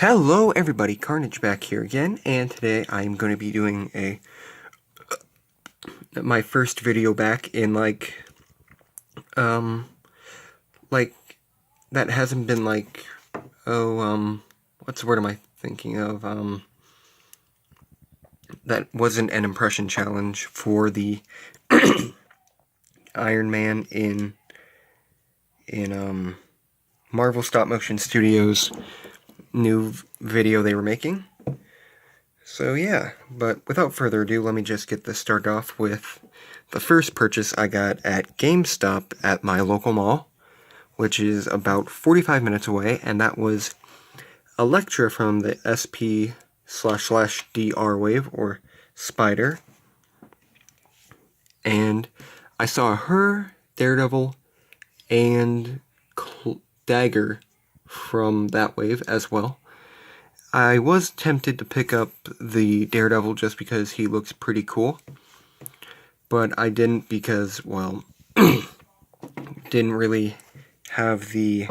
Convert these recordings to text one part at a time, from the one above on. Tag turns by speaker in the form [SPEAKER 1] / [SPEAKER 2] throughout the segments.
[SPEAKER 1] Hello everybody, Carnage back here again, and today I'm going to be doing my first video back in like, that hasn't been what's the word am I thinking of, that wasn't an impression challenge for the Iron Man in Marvel Stop Motion Studios new video they were making. So yeah, but without further ado, let me just get this started off with the first purchase I got at GameStop at my local mall, which is about 45 minutes away, and that was Elektra from the SP/DR wave, or Spider. And I saw her, Daredevil, and Dagger from that wave as well. I was tempted to pick up the Daredevil just because he looks pretty cool, but I didn't because, well, didn't really have the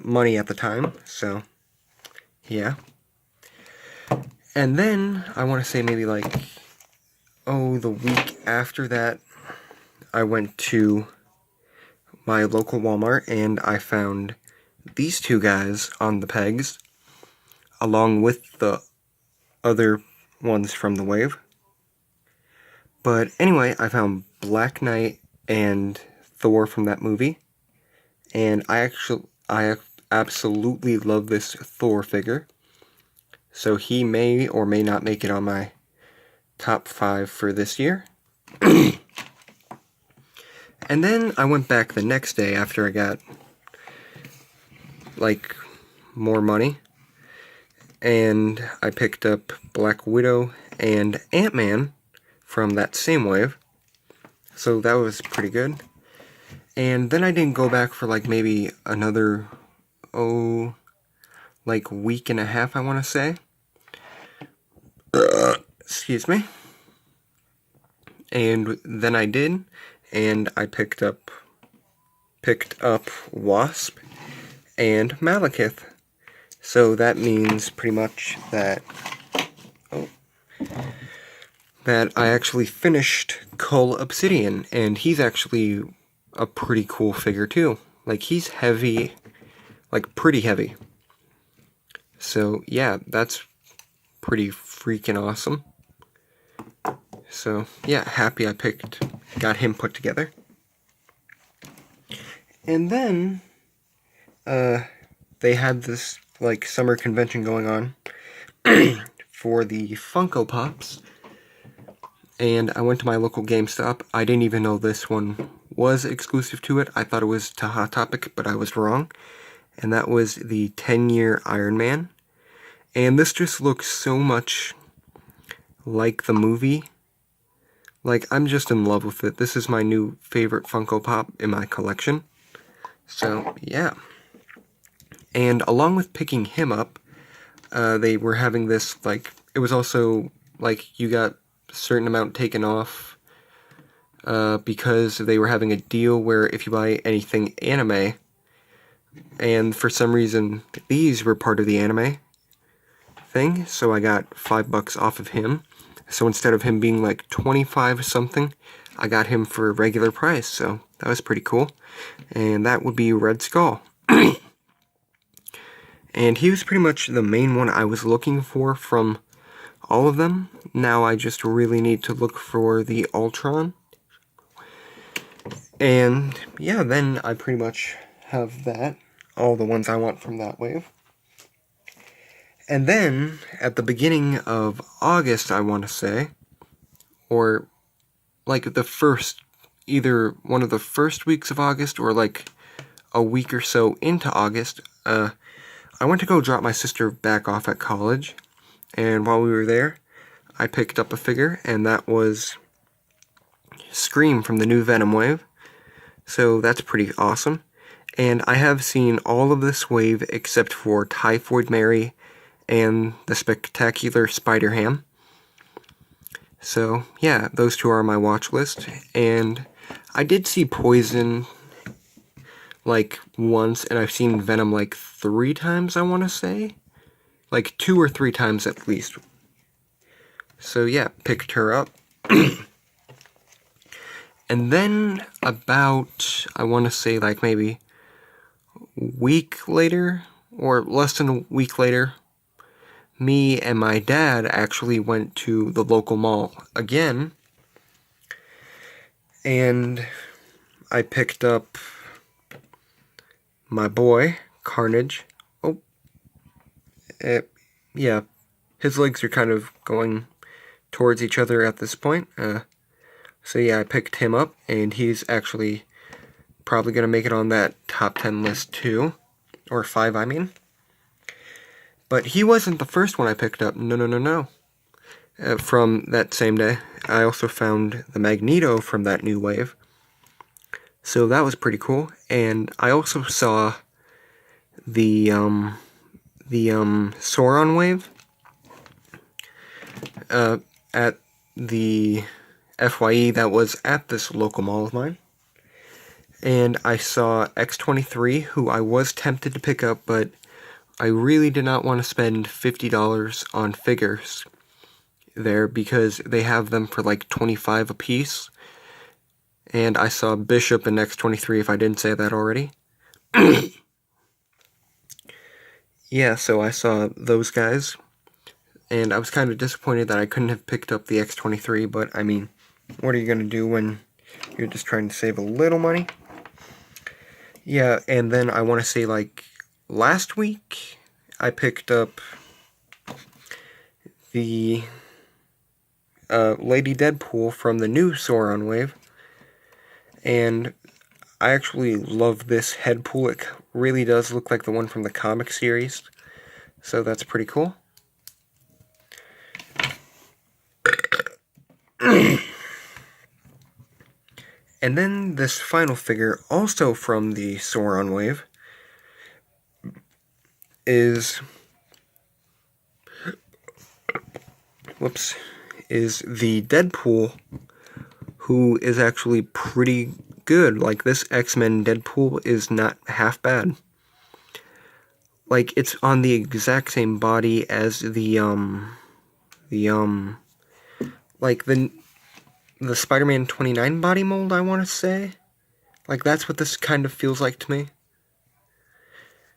[SPEAKER 1] money at the time, so yeah. And then, I want to say maybe the week after that, I went to my local Walmart and I found these two guys on the pegs, along with the other ones from the wave. But anyway, I found Black Knight and Thor from that movie, and I absolutely love this Thor figure, so he may or may not make it on my top 5 for this year. And then I went back the next day after I got more money, and I picked up Black Widow and Ant-Man from that same wave, so that was pretty good. And then I didn't go back for maybe another week and a half, I want to say. Excuse me. And then I did, and I picked up Wasp and Malekith. So that means pretty much that I actually finished Cull Obsidian, and he's actually a pretty cool figure too. He's heavy, pretty heavy. So yeah, that's pretty freaking awesome. So yeah, happy I got him put together. And then they had this summer convention going on for the Funko Pops, and I went to my local GameStop. I didn't even know this one was exclusive to it. I thought it was to Hot Topic, but I was wrong. And that was the 10-year Iron Man. And this just looks so much like the movie. I'm just in love with it. This is my new favorite Funko Pop in my collection. So, yeah. And along with picking him up, they were having this, it was also, you got a certain amount taken off, because they were having a deal where if you buy anything anime, and for some reason, these were part of the anime thing, so I got $5 off of him. So instead of him being 25 something, I got him for a regular price, so that was pretty cool. And that would be Red Skull. And he was pretty much the main one I was looking for from all of them. Now I just really need to look for the Ultron. And yeah, then I pretty much have that. All the ones I want from that wave. And then, at the beginning of August, I want to say, or either one of the first weeks of August, or a week or so into August, I went to go drop my sister back off at college, and while we were there, I picked up a figure, and that was Scream from the new Venom wave, so that's pretty awesome. And I have seen all of this wave except for Typhoid Mary and the Spectacular Spider-Ham. So, yeah, those two are on my watch list. And I did see Poison, like once, and I've seen Venom like 3 times, I want to say. Like 2 or 3 times at least. So yeah, picked her up. And then about, I want to say like maybe a week later, or less than a week later, me and my dad actually went to the local mall again. And I picked up my boy, Carnage. Oh, yeah, his legs are kind of going towards each other at this point. So yeah, I picked him up, and he's actually probably going to make it on that top 10 list too. Or 5, I mean. But he wasn't the first one I picked up. No. From that same day, I also found the Magneto from that new wave. So that was pretty cool. And I also saw the Sauron wave at the FYE that was at this local mall of mine. And I saw X-23, who I was tempted to pick up, but I really did not want to spend $50 on figures there because they have them for like $25 a piece. And I saw Bishop and X-23, if I didn't say that already. Yeah, so I saw those guys, and I was kind of disappointed that I couldn't have picked up the X-23, but I mean, what are you going to do when you're just trying to save a little money? Yeah, and then I want to say, like, last week, I picked up the Lady Deadpool from the new Sauron wave, and I actually love this head pool. It really does look like the one from the comic series, so that's pretty cool. And then this final figure, also from the Sauron wave, is the Deadpool, who is actually pretty good. Like, this X-Men Deadpool is not half bad. Like, it's on the exact same body as the Spider-Man 29 body mold, I want to say. Like, that's what this kind of feels like to me.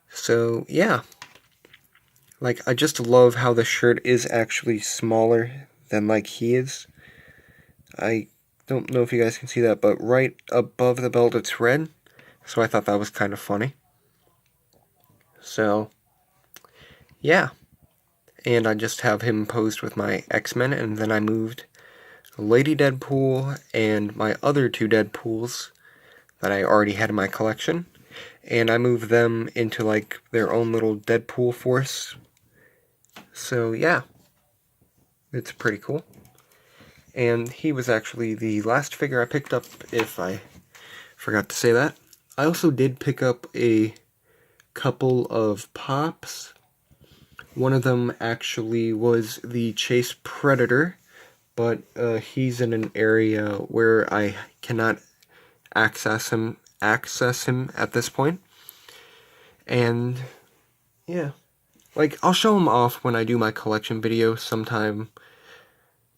[SPEAKER 1] So, yeah. Like, I just love how the shirt is actually smaller than, like, he is. I don't know if you guys can see that, but right above the belt it's red. So I thought that was kind of funny. So, yeah. And I just have him posed with my X-Men, and then I moved Lady Deadpool and my other 2 Deadpools that I already had in my collection. And I moved them into, like, their own little Deadpool force. So, yeah. It's pretty cool. And he was actually the last figure I picked up, if I forgot to say that. I also did pick up a couple of Pops. One of them actually was the Chase Predator, but he's in an area where I cannot access him at this point. And yeah, like, I'll show him off when I do my collection video sometime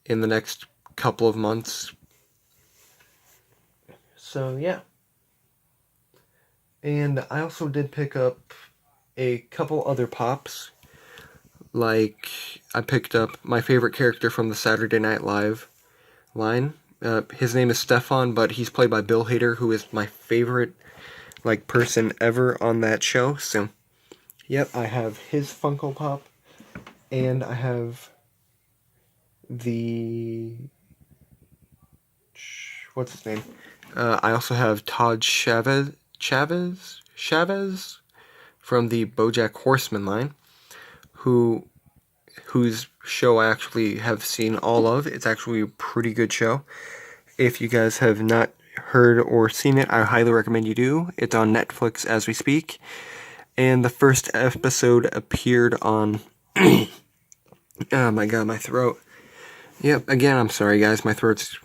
[SPEAKER 1] in the next couple of months. So yeah. And I also did pick up a couple other Pops. Like, I picked up my favorite character from the Saturday Night Live line. His name is Stefan, but he's played by Bill Hader, who is my favorite, like, person ever on that show. So, yep, I have his Funko Pop, and I have the... what's his name? I also have Todd Chavez from the BoJack Horseman line, whose show I actually have seen all of. It's actually a pretty good show. If you guys have not heard or seen it, I highly recommend you do. It's on Netflix as we speak. And the first episode appeared on... oh my god, my throat. Yep, again, I'm sorry guys, my throat's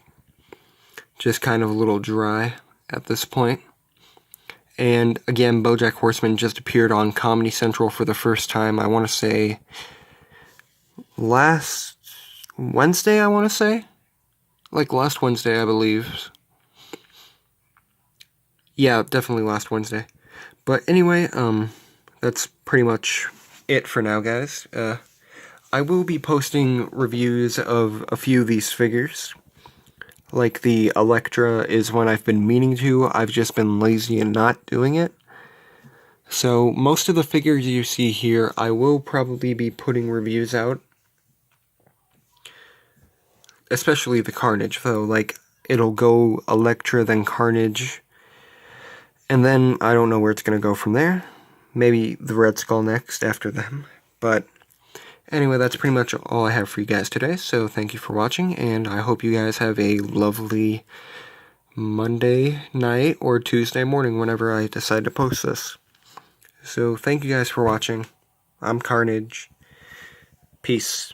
[SPEAKER 1] just kind of a little dry at this point. And again, BoJack Horseman just appeared on Comedy Central for the first time, I want to say, last Wednesday, Like last Wednesday, I believe. Yeah, definitely last Wednesday. But anyway, that's pretty much it for now, guys. I will be posting reviews of a few of these figures. Like the Elektra is one I've been meaning to. I've just been lazy and not doing it. So most of the figures you see here, I will probably be putting reviews out. Especially the Carnage, though. Like, it'll go Elektra, then Carnage. And then I don't know where it's going to go from there. Maybe the Red Skull next after them. But anyway, that's pretty much all I have for you guys today. So thank you for watching, and I hope you guys have a lovely Monday night or Tuesday morning whenever I decide to post this. So thank you guys for watching. I'm Carnage. Peace.